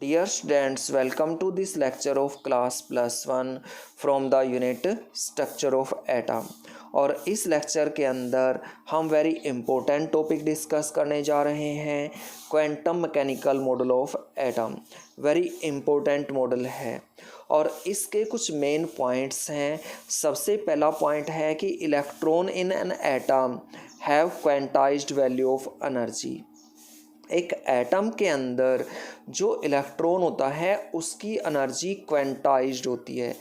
Dear students, welcome to this lecture of class +1 from the unit structure of atom। और इस lecture के अंदर हम वेरी इम्पोर्टेंट टॉपिक डिस्कस करने जा रहे हैं। Quantum mechanical model of atom very important model है और इसके कुछ मेन पॉइंट्स हैं। सबसे पहला पॉइंट है कि electron in an atom have quantized value of energy. एक एटम के अंदर जो इलेक्ट्रॉन होता है उसकी एनर्जी क्वांटाइज्ड होती है।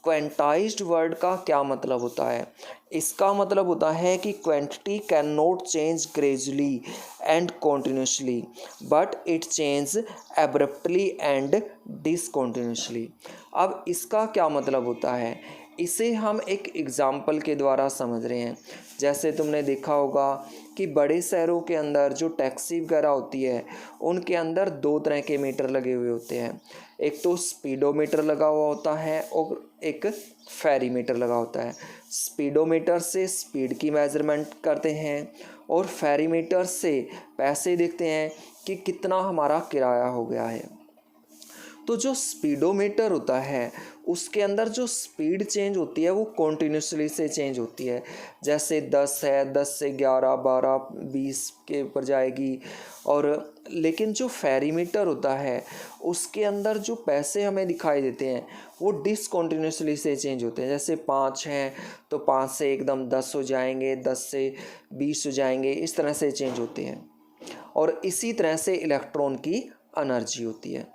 क्वांटाइज्ड वर्ड का क्या मतलब होता है? इसका मतलब होता है कि quantity can not change gradually and continuously but it change abruptly and डिसकॉन्टिन्यूसली। अब इसका क्या मतलब होता है, इसे हम एक एग्जाम्पल के द्वारा समझ रहे हैं। जैसे तुमने देखा होगा कि बड़े शहरों के अंदर जो टैक्सी वगैरह होती है उनके अंदर दो तरह के मीटर लगे हुए होते हैं। एक तो स्पीडोमीटर लगा हुआ होता है और एक फेरीमीटर लगा होता है। स्पीडोमीटर से स्पीड की मेजरमेंट करते हैं और फेरीमीटर से पैसे देखते हैं कि कितना हमारा किराया हो गया है। तो जो स्पीडोमीटर होता है उसके अंदर जो स्पीड चेंज होती है वो कॉन्टीन्यूसली से चेंज होती है। जैसे 10 है, 10 से 11, 12, 20 के ऊपर जाएगी। और लेकिन जो फेरीमीटर होता है उसके अंदर जो पैसे हमें दिखाई देते हैं वो डिसकॉन्टीन्यूसली से चेंज होते हैं। जैसे 5 हैं तो 5 से एकदम 10 हो जाएंगे, 10 से 20 हो जाएंगे, इस तरह से चेंज होते हैं। और इसी तरह से इलेक्ट्रॉन की एनर्जी होती है।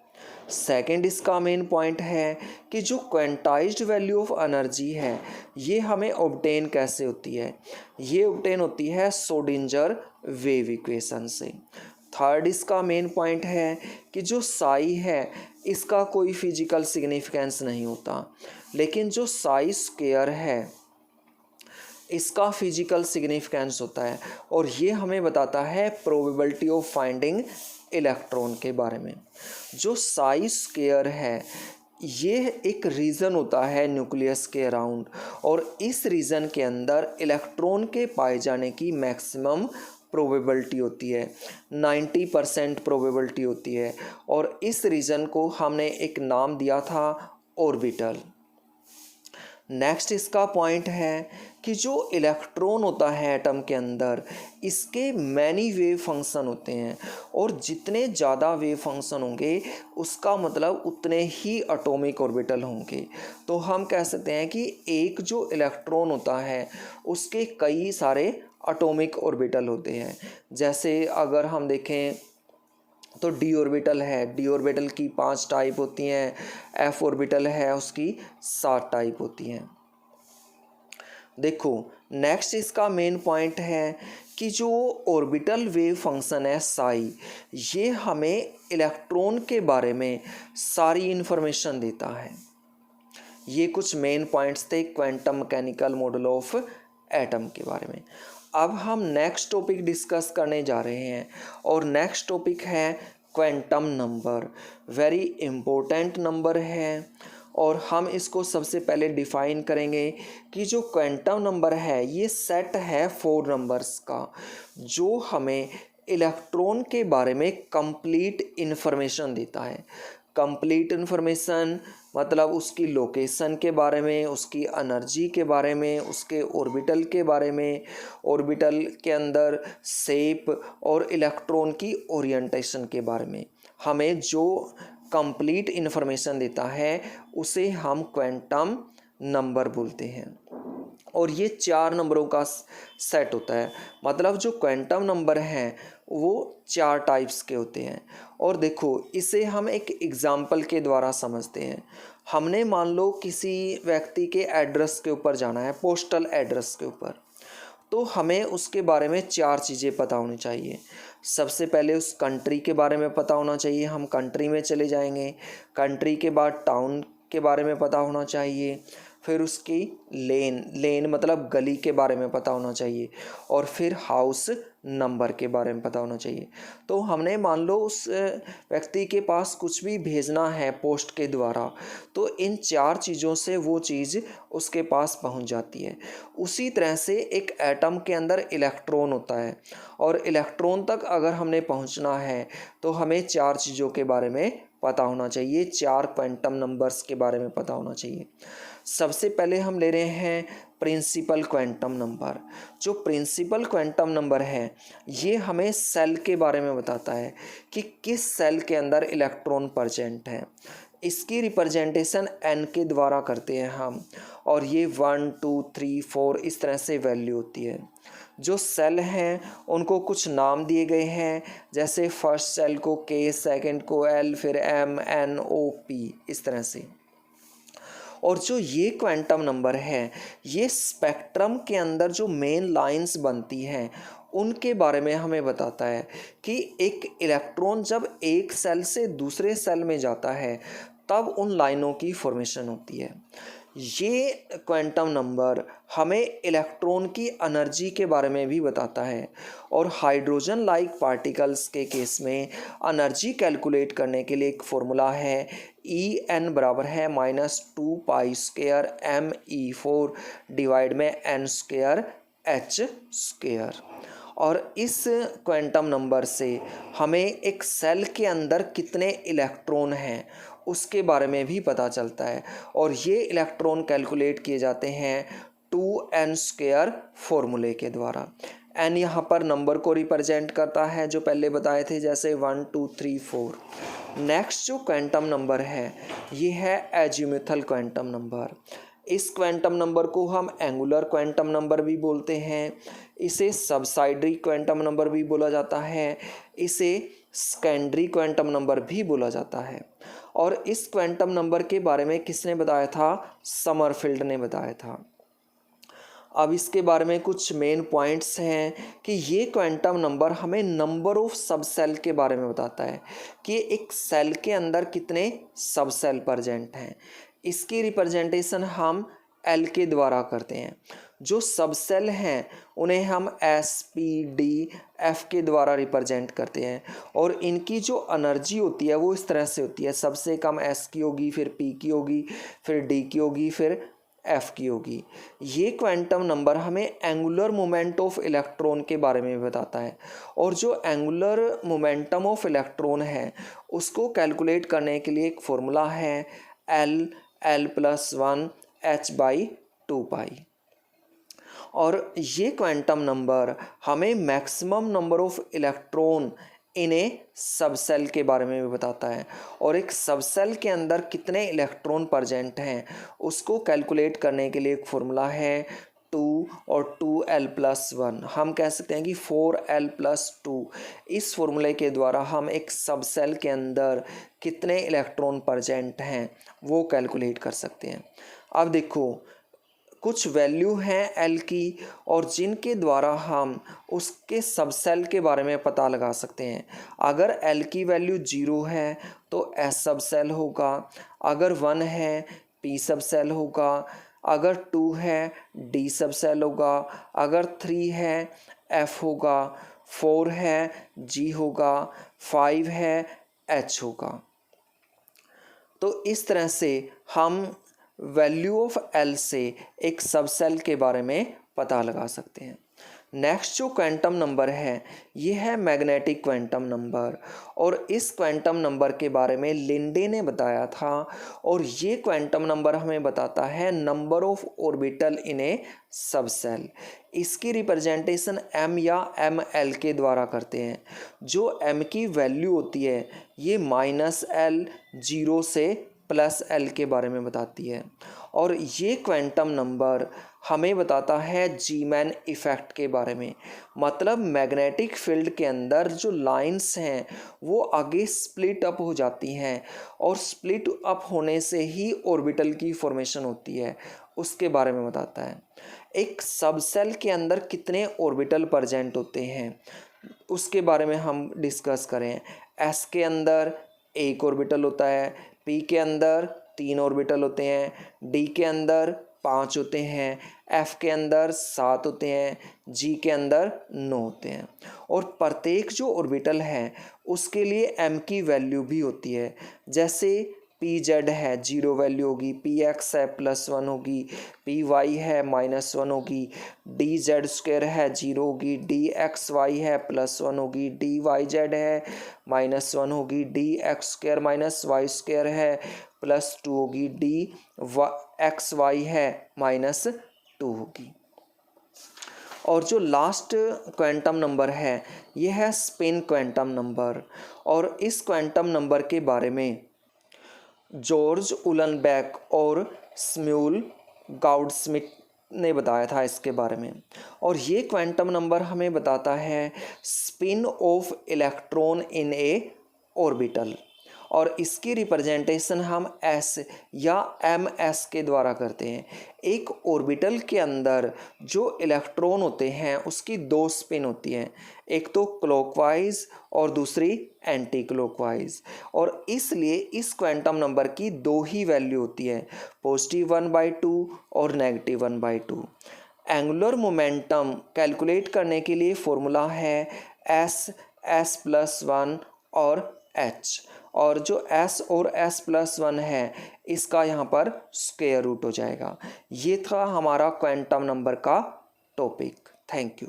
सेकंड इसका मेन पॉइंट है कि जो क्वांटाइज्ड वैल्यू ऑफ एनर्जी है ये हमें ऑब्टेन कैसे होती है। ये ऑब्टेन होती है श्रोडिंगर वेव इक्वेशन से। थर्ड इसका मेन पॉइंट है कि जो साई है इसका कोई फिजिकल सिग्निफिकेंस नहीं होता, लेकिन जो साई स्क्वायर है इसका फिजिकल सिग्निफिकेंस होता है और ये हमें बताता है प्रोबेबिलिटी ऑफ फाइंडिंग इलेक्ट्रॉन के बारे में। जो साई स्क्वायर है ये एक रीजन होता है न्यूक्लियस के अराउंड और इस रीजन के अंदर इलेक्ट्रॉन के पाए जाने की मैक्सिमम प्रोबेबिलिटी होती है, 90% प्रोबेबिलिटी होती है। और इस रीजन को हमने एक नाम दिया था ऑर्बिटल। नेक्स्ट इसका पॉइंट है कि जो इलेक्ट्रॉन होता है एटम के अंदर इसके मैनी वेव फंक्शन होते हैं और जितने ज़्यादा वेव फंक्शन होंगे उसका मतलब उतने ही एटॉमिक ऑर्बिटल होंगे। तो हम कह सकते हैं कि एक जो इलेक्ट्रॉन होता है उसके कई सारे एटॉमिक ऑर्बिटल होते हैं। जैसे अगर हम देखें तो डी ऑर्बिटल है, डी ऑर्बिटल की 5 टाइप होती हैं। एफ ऑर्बिटल है उसकी 7 टाइप होती हैं। देखो नेक्स्ट इसका मेन पॉइंट है कि जो ऑर्बिटल वेव फंक्शन है साई, ये हमें इलेक्ट्रॉन के बारे में सारी इन्फॉर्मेशन देता है। ये कुछ मेन पॉइंट्स थे quantum mechanical model of atom के बारे में। अब हम नेक्स्ट टॉपिक डिस्कस करने जा रहे हैं और नेक्स्ट टॉपिक है quantum number. Very important number है और हम इसको सबसे पहले डिफाइन करेंगे कि जो क्वांटम नंबर है ये सेट है 4 नंबर्स का जो हमें इलेक्ट्रॉन के बारे में कंप्लीट इन्फॉर्मेशन देता है। कंप्लीट इन्फॉर्मेशन मतलब उसकी लोकेशन के बारे में, उसकी एनर्जी के बारे में, उसके ऑर्बिटल के बारे में, ऑर्बिटल के अंदर शेप और इलेक्ट्रॉन की ओरिएंटेशन के बारे में। हमें जो कंप्लीट इन्फॉर्मेशन देता है उसे हम क्वांटम नंबर बोलते हैं। और ये 4 नंबरों का सेट होता है। मतलब जो क्वांटम नंबर हैं वो 4 टाइप्स के होते हैं। और देखो इसे हम एक एग्जाम्पल के द्वारा समझते हैं। हमने मान लो किसी व्यक्ति के एड्रेस के ऊपर जाना है, पोस्टल एड्रेस के ऊपर, तो हमें उसके बारे में 4 चीज़ें पता होनी चाहिए। सबसे पहले उस कंट्री के बारे में पता होना चाहिए, हम कंट्री में चले जाएंगे। कंट्री के बाद टाउन के बारे में पता होना चाहिए, फिर उसकी लेन मतलब गली के बारे में पता होना चाहिए और फिर हाउस नंबर के बारे में पता होना चाहिए। तो हमने मान लो उस व्यक्ति के पास कुछ भी भेजना है पोस्ट के द्वारा, तो इन 4 चीज़ों से वो चीज़ उसके पास पहुंच जाती है। उसी तरह से एक एटम के अंदर इलेक्ट्रॉन होता है और इलेक्ट्रॉन तक अगर हमने पहुंचना है तो हमें 4 चीज़ों के बारे में पता होना चाहिए, 4 क्वांटम नंबर्स के बारे में पता होना चाहिए। सबसे पहले हम ले रहे हैं प्रिंसिपल क्वांटम नंबर। जो प्रिंसिपल क्वांटम नंबर है ये हमें सेल के बारे में बताता है कि किस सेल के अंदर इलेक्ट्रॉन प्रेजेंट है। इसकी रिप्रेजेंटेशन n के द्वारा करते हैं हम, और ये 1 2 3 4 इस तरह से वैल्यू होती है। जो सेल हैं उनको कुछ नाम दिए गए हैं, जैसे फर्स्ट सेल को K, सेकंड को L, फिर M N O P इस तरह से। और जो ये क्वांटम नंबर है ये स्पेक्ट्रम के अंदर जो मेन लाइंस बनती हैं उनके बारे में हमें बताता है कि एक इलेक्ट्रॉन जब एक सेल से दूसरे सेल में जाता है तब उन लाइनों की फॉर्मेशन होती है। ये क्वांटम नंबर हमें इलेक्ट्रॉन की एनर्जी के बारे में भी बताता है, और हाइड्रोजन लाइक पार्टिकल्स के केस में एनर्जी कैलकुलेट करने के लिए एक फॉर्मूला है En बराबर है -2 पाई स्क्वायर Me4 डिवाइड में n स्क्वायर h स्क्वायर। और इस क्वांटम नंबर से हमें एक सेल के अंदर कितने इलेक्ट्रॉन हैं उसके बारे में भी पता चलता है, और ये इलेक्ट्रॉन कैलकुलेट किए जाते हैं 2n स्क्वायर फॉर्मूले के द्वारा। n यहाँ पर नंबर को रिप्रेजेंट करता है जो पहले बताए थे, जैसे 1 2 3 4। नेक्स्ट जो क्वांटम नंबर है ये है एजीमुथल क्वांटम नंबर। इस क्वांटम नंबर को हम एंगुलर क्वांटम नंबर भी बोलते हैं, इसे सबसाइडरी क्वांटम नंबर भी बोला जाता है, इसे सेकेंडरी क्वांटम नंबर भी बोला जाता है। और इस क्वांटम नंबर के बारे में किसने बताया था? समरफील्ड ने बताया था। अब इसके बारे में कुछ मेन पॉइंट्स हैं कि ये क्वांटम नंबर हमें नंबर ऑफ सब सेल के बारे में बताता है कि एक सेल के अंदर कितने सब सेल प्रेजेंट हैं। इसकी रिप्रेजेंटेशन हम L के द्वारा करते हैं। जो सब सेल हैं उन्हें हम S, P, D, F के द्वारा रिप्रेजेंट करते हैं, और इनकी जो एनर्जी होती है वो इस तरह से होती है, सबसे कम S की होगी, फिर P की होगी, फिर D की होगी, फिर F की होगी। ये क्वांटम नंबर हमें एंगुलर मोमेंट ऑफ इलेक्ट्रॉन के बारे में बताता है, और जो एंगुलर मोमेंटम ऑफ इलेक्ट्रॉन है उसको कैलकुलेट करने के लिए एक फॉर्मूला है L+1 h/2 पाई। और ये क्वांटम नंबर हमें maximum number of electron in a subshell के बारे में भी बताता है, और एक सब सेल के अंदर कितने इलेक्ट्रॉन प्रेजेंट हैं उसको कैलकुलेट करने के लिए एक फॉर्मूला है 2 और 2l+1। हम कह सकते हैं कि 4l+2। इस फॉर्मूले के द्वारा हम एक सब सेल के अंदर कितने इलेक्ट्रॉन प्रेजेंट हैं वो कैलकुलेट कर सकते हैं। अब देखो कुछ वैल्यू हैं L की, और जिनके द्वारा हम उसके सब सेल के बारे में पता लगा सकते हैं। अगर L की वैल्यू 0 है तो S सब सेल होगा, अगर 1 है P सब सेल होगा, अगर 2 है D सब सेल होगा, अगर 3 है F होगा, 4 है G होगा, 5 है H होगा। तो इस तरह से हम वैल्यू ऑफ L से एक सब सेल के बारे में पता लगा सकते हैं। नेक्स्ट जो क्वांटम नंबर है ये है मैग्नेटिक क्वांटम नंबर, और इस क्वांटम नंबर के बारे में लिंडे ने बताया था, और ये क्वांटम नंबर हमें बताता है number of orbital in a सब सेल। इसकी रिप्रेजेंटेशन m या ml के द्वारा करते हैं। जो m की वैल्यू होती है ये -L 0 से +L के बारे में बताती है, और ये क्वांटम नंबर हमें बताता है जी-मैन इफ़ेक्ट के बारे में। मतलब मैग्नेटिक फील्ड के अंदर जो लाइंस हैं वो आगे स्प्लिट अप हो जाती हैं, और स्प्लिट अप होने से ही ऑर्बिटल की फॉर्मेशन होती है, उसके बारे में बताता है। एक सब सेल के अंदर कितने ऑर्बिटल प्रेजेंट होते हैं उसके बारे में हम डिस्कस करें। S के अंदर एक ऑर्बिटल होता है, P के अंदर 3 ऑर्बिटल होते हैं, D के अंदर 5 होते हैं, F के अंदर 7 होते हैं, G के अंदर 9 होते हैं। और प्रत्येक जो ऑर्बिटल है उसके लिए m की वैल्यू भी होती है। जैसे पी जेड है जीरो वैल्यू होगी, पी एक्स है +1 होगी, पी वाई है -1 होगी, डी जेड स्क्वायर है जीरो होगी, डी एक्स वाई है +1 होगी, डी वाई जेड है -1 होगी, D X square -Y square है +2 होगी, डी एक्स वाई है -2 होगी। और जो लास्ट क्वांटम नंबर है ये है स्पिन क्वांटम नंबर। और इस क्वांटम नंबर के बारे में जॉर्ज उलनबैक और स्म्यूल गाउडस्मिट ने बताया था इसके बारे में। और ये क्वांटम नंबर हमें बताता है spin off electron in A orbital. और इसकी रिप्रेजेंटेशन हम एस या एम एस के द्वारा करते हैं। एक ऑर्बिटल के अंदर जो इलेक्ट्रॉन होते हैं उसकी दो स्पिन होती हैं, एक तो क्लॉकवाइज और दूसरी एंटी क्लॉकवाइज। और इसलिए इस क्वांटम नंबर की दो ही वैल्यू होती है, +1/2 और -1/2। एंगुलर मोमेंटम कैलकुलेट करने के लिए फॉर्मूला है s+1 और h। और जो s और s+1 है इसका यहाँ पर स्क्वायर रूट हो जाएगा। ये था हमारा क्वांटम नंबर का टॉपिक। Thank you.